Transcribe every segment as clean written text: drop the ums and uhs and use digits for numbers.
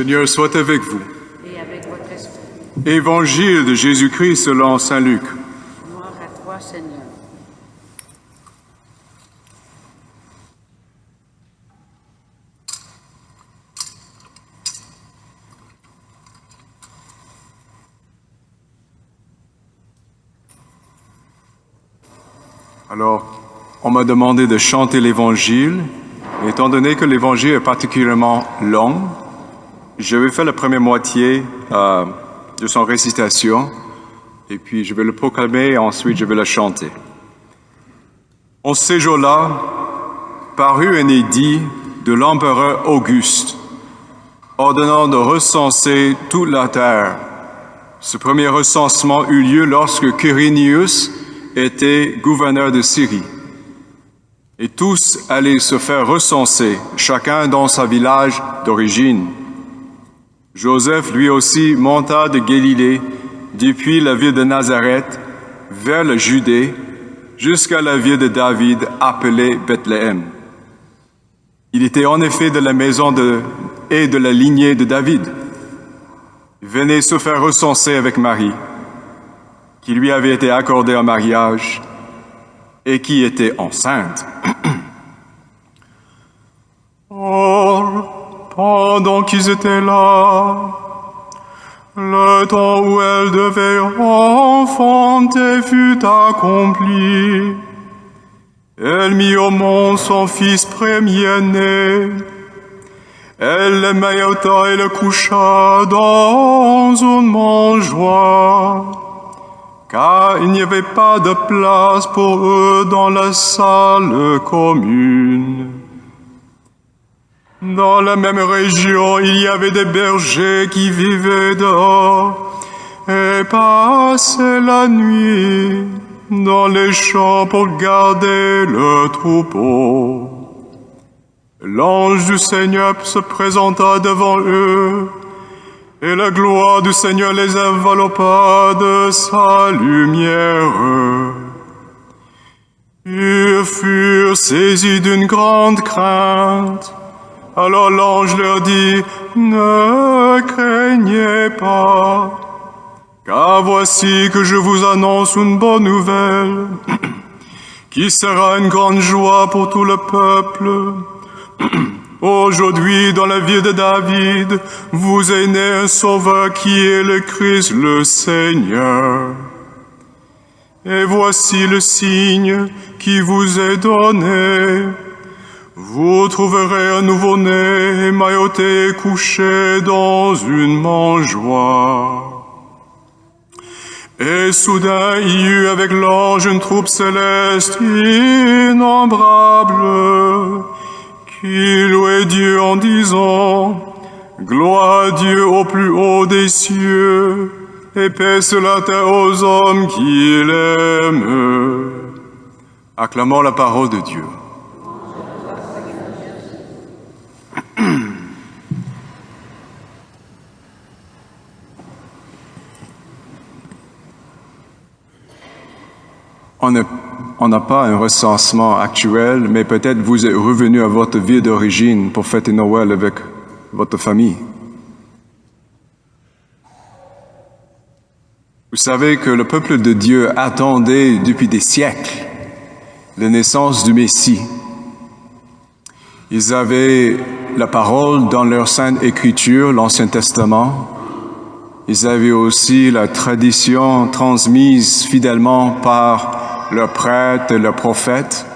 Seigneur soit avec vous. Et avec votre esprit. Évangile de Jésus-Christ selon saint Luc. Gloire à toi, Seigneur. Alors, on m'a demandé de chanter l'Évangile. Étant donné que l'Évangile est particulièrement long, je vais faire la première moitié de son récitation, et puis je vais le proclamer et ensuite je vais le chanter. En ces jours-là, parut un édit de l'empereur Auguste, ordonnant de recenser toute la terre. Ce premier recensement eut lieu lorsque Quirinius était gouverneur de Syrie. Et tous allaient se faire recenser, chacun dans sa village d'origine. Joseph, lui aussi, monta de Galilée, depuis la ville de Nazareth, vers la Judée, jusqu'à la ville de David, appelée Bethléem. Il était en effet de la maison et de la lignée de David. Il venait se faire recenser avec Marie, qui lui avait été accordée en mariage et qui était enceinte. Or, pendant qu'ils étaient là, le temps où elle devait enfanter fut accompli. Elle mit au monde son fils premier-né. Elle le maillota et le coucha dans une mangeoire, car il n'y avait pas de place pour eux dans la salle commune. Dans la même région, il y avait des bergers qui vivaient dehors et passaient la nuit dans les champs pour garder le troupeau. L'ange du Seigneur se présenta devant eux, et la gloire du Seigneur les enveloppa de sa lumière. Ils furent saisis d'une grande crainte. Alors l'ange leur dit, « Ne craignez pas, car voici que je vous annonce une bonne nouvelle, qui sera une grande joie pour tout le peuple. Aujourd'hui, dans la ville de David, vous est né un sauveur qui est le Christ, le Seigneur. Et voici le signe qui vous est donné. Vous trouverez un nouveau-né émailloté couché dans une mangeoire. » Et soudain, il y eut avec l'ange une troupe céleste innombrable, qui louait Dieu en disant, « Gloire à Dieu au plus haut des cieux, et paix sur la terre aux hommes qui l'aiment. » Acclamons la parole de Dieu. On n'a pas un recensement actuel, mais peut-être vous êtes revenu à votre ville d'origine pour fêter Noël avec votre famille. Vous savez que le peuple de Dieu attendait depuis des siècles la naissance du Messie. Ils avaient la parole dans leur sainte écriture, l'Ancien Testament. Ils avaient aussi la tradition transmise fidèlement par leurs prêtres et leurs prophètes.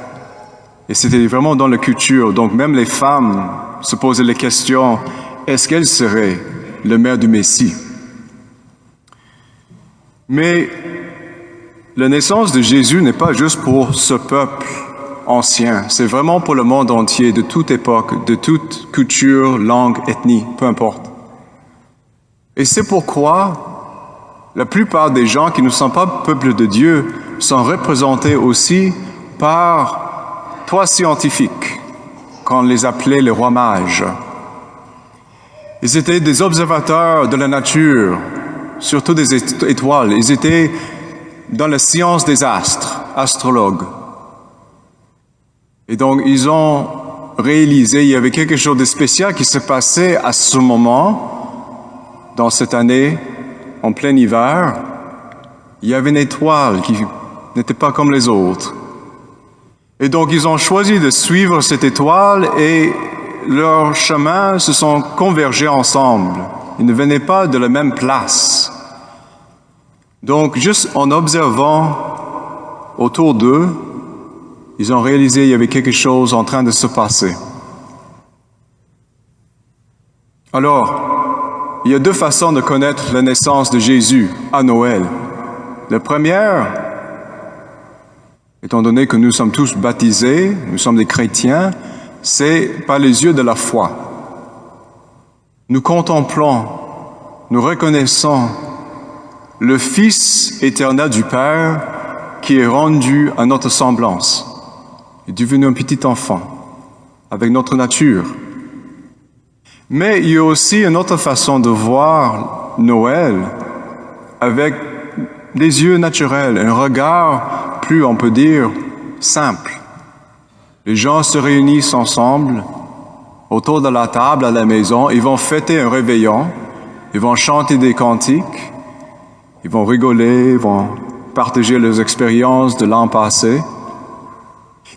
Et c'était vraiment dans la culture. Donc même les femmes se posaient les questions, est-ce qu'elle serait le mère du Messie? Mais la naissance de Jésus n'est pas juste pour ce peuple ancien. C'est vraiment pour le monde entier, de toute époque, de toute culture, langue, ethnie, peu importe. Et c'est pourquoi la plupart des gens qui ne sont pas peuple de Dieu sont représentés aussi par trois scientifiques, qu'on les appelait les rois mages. Ils étaient des observateurs de la nature, surtout des étoiles. Ils étaient dans la science des astres, astrologues. Et donc, ils ont réalisé, il y avait quelque chose de spécial qui se passait à ce moment, dans cette année, en plein hiver, il y avait une étoile qui n'était pas comme les autres. Et donc, ils ont choisi de suivre cette étoile et leurs chemins se sont convergés ensemble. Ils ne venaient pas de la même place. Donc, juste en observant autour d'eux, ils ont réalisé qu'il y avait quelque chose en train de se passer. Alors, il y a deux façons de connaître la naissance de Jésus à Noël. La première, étant donné que nous sommes tous baptisés, nous sommes des chrétiens, c'est par les yeux de la foi. Nous contemplons, nous reconnaissons le Fils éternel du Père qui est rendu à notre semblance. Il est devenu un petit enfant avec notre nature. Mais il y a aussi une autre façon de voir Noël avec des yeux naturels, un regard plus, on peut dire, simple. Les gens se réunissent ensemble autour de la table à la maison, ils vont fêter un réveillon, ils vont chanter des cantiques, ils vont rigoler, ils vont partager leurs expériences de l'an passé.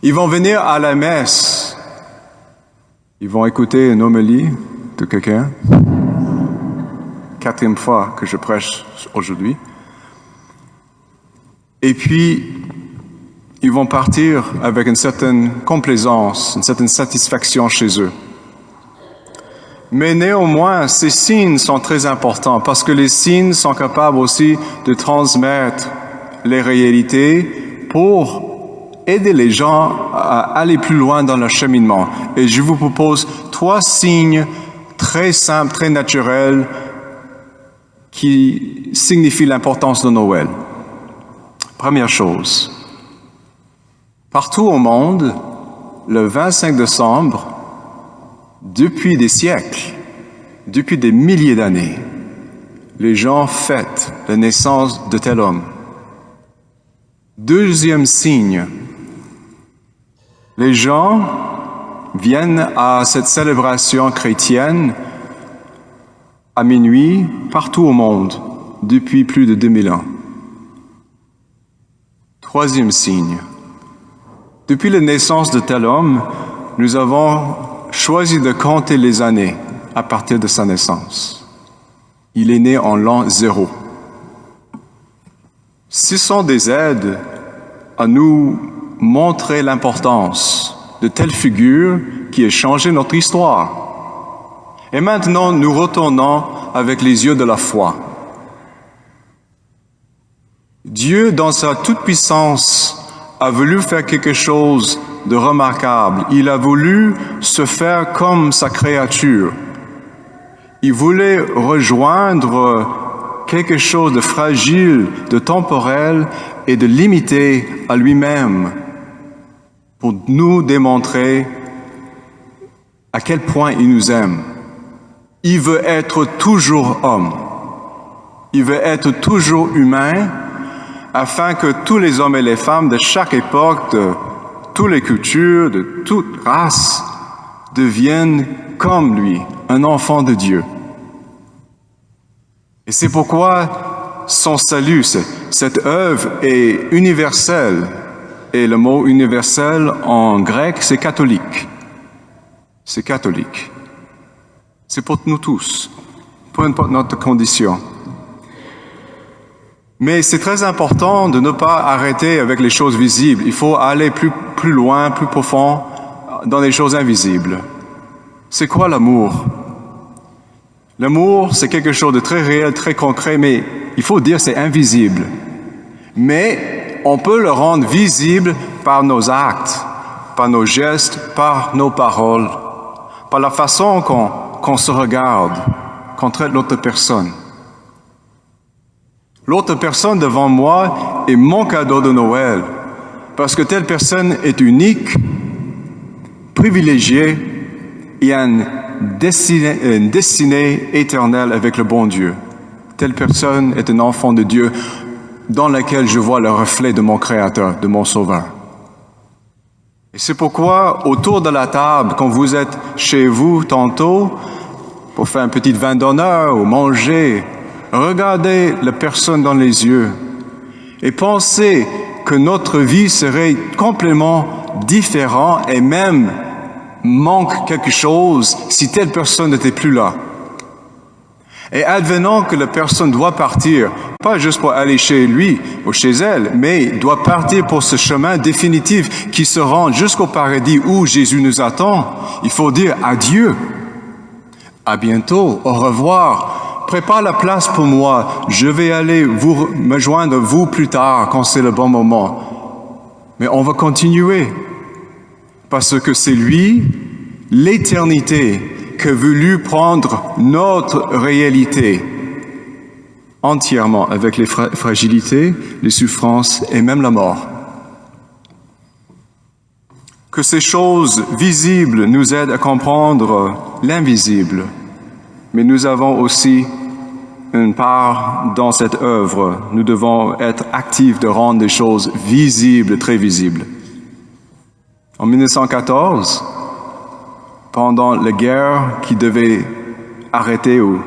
Ils vont venir à la messe, ils vont écouter une homélie de quelqu'un. 4e fois que je prêche aujourd'hui. Et puis, ils vont partir avec une certaine complaisance, une certaine satisfaction chez eux. Mais néanmoins, ces signes sont très importants parce que les signes sont capables aussi de transmettre les réalités pour aider les gens à aller plus loin dans leur cheminement. Et je vous propose 3 signes très simples, très naturels qui signifient l'importance de Noël. Première chose, partout au monde, le 25 décembre, depuis des siècles, depuis des milliers d'années, les gens fêtent la naissance de tel homme. Deuxième signe, les gens viennent à cette célébration chrétienne à minuit partout au monde depuis plus de 2000 ans. Troisième signe, depuis la naissance de tel homme, nous avons choisi de compter les années à partir de sa naissance. Il est né en l'an 0. Ce sont des aides à nous montrer l'importance de telle figure qui a changé notre histoire. Et maintenant, nous retournons avec les yeux de la foi. Dieu, dans sa toute-puissance, a voulu faire quelque chose de remarquable. Il a voulu se faire comme sa créature. Il voulait rejoindre quelque chose de fragile, de temporel et de limité à lui-même pour nous démontrer à quel point il nous aime. Il veut être toujours homme. Il veut être toujours humain afin que tous les hommes et les femmes de chaque époque, de toutes les cultures, de toute race, deviennent comme lui, un enfant de Dieu. Et c'est pourquoi son salut, cette œuvre est universelle. Et le mot universel en grec, c'est catholique. C'est catholique. C'est pour nous tous, peu importe notre condition. Mais c'est très important de ne pas arrêter avec les choses visibles. Il faut aller plus loin, plus profond dans les choses invisibles. C'est quoi l'amour? L'amour, c'est quelque chose de très réel, très concret, mais il faut dire c'est invisible. Mais on peut le rendre visible par nos actes, par nos gestes, par nos paroles, par la façon qu'on se regarde, qu'on traite l'autre personne. L'autre personne devant moi est mon cadeau de Noël, parce que telle personne est unique, privilégiée et a une destinée éternelle avec le bon Dieu. Telle personne est un enfant de Dieu dans lequel je vois le reflet de mon Créateur, de mon Sauveur. Et c'est pourquoi, autour de la table, quand vous êtes chez vous tantôt, pour faire un petit vin d'honneur ou manger. Regardez la personne dans les yeux et pensez que notre vie serait complètement différente et même manque quelque chose si telle personne n'était plus là. Et advenant que la personne doit partir, pas juste pour aller chez lui ou chez elle, mais doit partir pour ce chemin définitif qui se rend jusqu'au paradis où Jésus nous attend, il faut dire adieu. À bientôt, au revoir. Prépare la place pour moi. Je vais aller me joindre vous plus tard quand c'est le bon moment. Mais on va continuer. Parce que c'est lui, l'éternité, qui a voulu prendre notre réalité entièrement avec les fragilités, les souffrances et même la mort. Que ces choses visibles nous aident à comprendre l'invisible. Mais nous avons aussi une part dans cette œuvre. Nous devons être actifs de rendre des choses visibles, très visibles. En 1914, pendant la guerre qui devait arrêter ou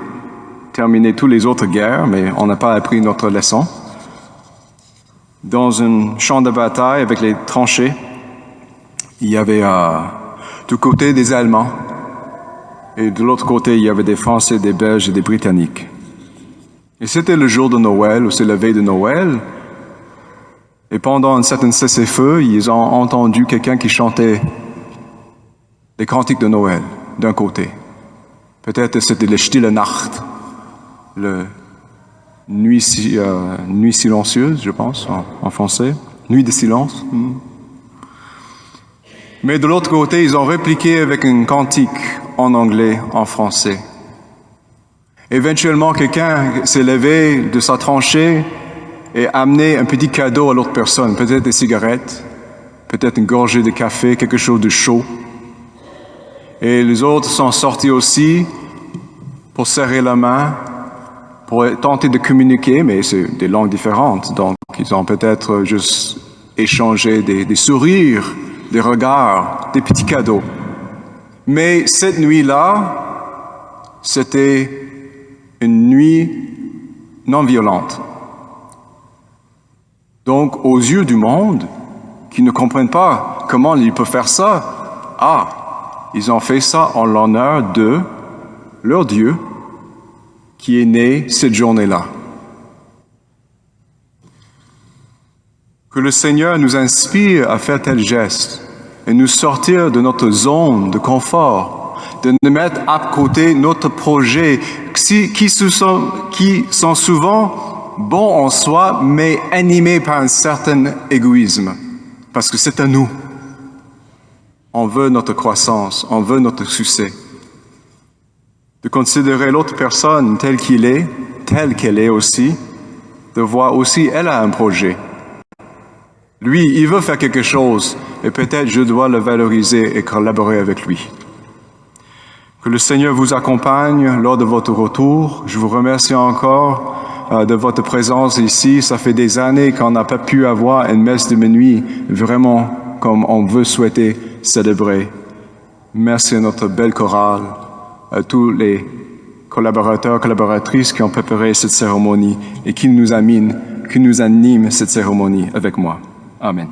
terminer toutes les autres guerres, mais on n'a pas appris notre leçon, dans un champ de bataille avec les tranchées, il y avait du côté des Allemands et de l'autre côté, il y avait des Français, des Belges et des Britanniques. Et c'était le jour de Noël, ou c'est la veille de Noël. Et pendant un certain cessez-feu, ils ont entendu quelqu'un qui chantait des cantiques de Noël, d'un côté. Peut-être c'était le Stille Nacht, le nuit silencieuse, je pense, en français. Nuit de silence. Mais de l'autre côté, ils ont répliqué avec un cantique en anglais, en français. Éventuellement, quelqu'un s'est levé de sa tranchée et a amené un petit cadeau à l'autre personne, peut-être des cigarettes, peut-être une gorgée de café, quelque chose de chaud. Et les autres sont sortis aussi pour serrer la main, pour tenter de communiquer, mais c'est des langues différentes, donc ils ont peut-être juste échangé des sourires, des regards, des petits cadeaux. Mais cette nuit-là, c'était une nuit non violente. Donc, aux yeux du monde, qui ne comprennent pas comment ils peuvent faire ça, ils ont fait ça en l'honneur de leur Dieu, qui est né cette journée-là. Que le Seigneur nous inspire à faire tel geste et nous sortir de notre zone de confort, de nous mettre à côté notre projet qui sont souvent bons en soi, mais animés par un certain égoïsme, parce que c'est à nous. On veut notre croissance, on veut notre succès. De considérer l'autre personne telle qu'elle est aussi, de voir aussi elle a un projet. Lui, il veut faire quelque chose, et peut-être je dois le valoriser et collaborer avec lui. Que le Seigneur vous accompagne lors de votre retour. Je vous remercie encore de votre présence ici. Ça fait des années qu'on n'a pas pu avoir une messe de minuit vraiment comme on veut souhaiter célébrer. Merci à notre belle chorale, à tous les collaborateurs, collaboratrices qui ont préparé cette cérémonie et qui nous animent cette cérémonie avec moi. Amen.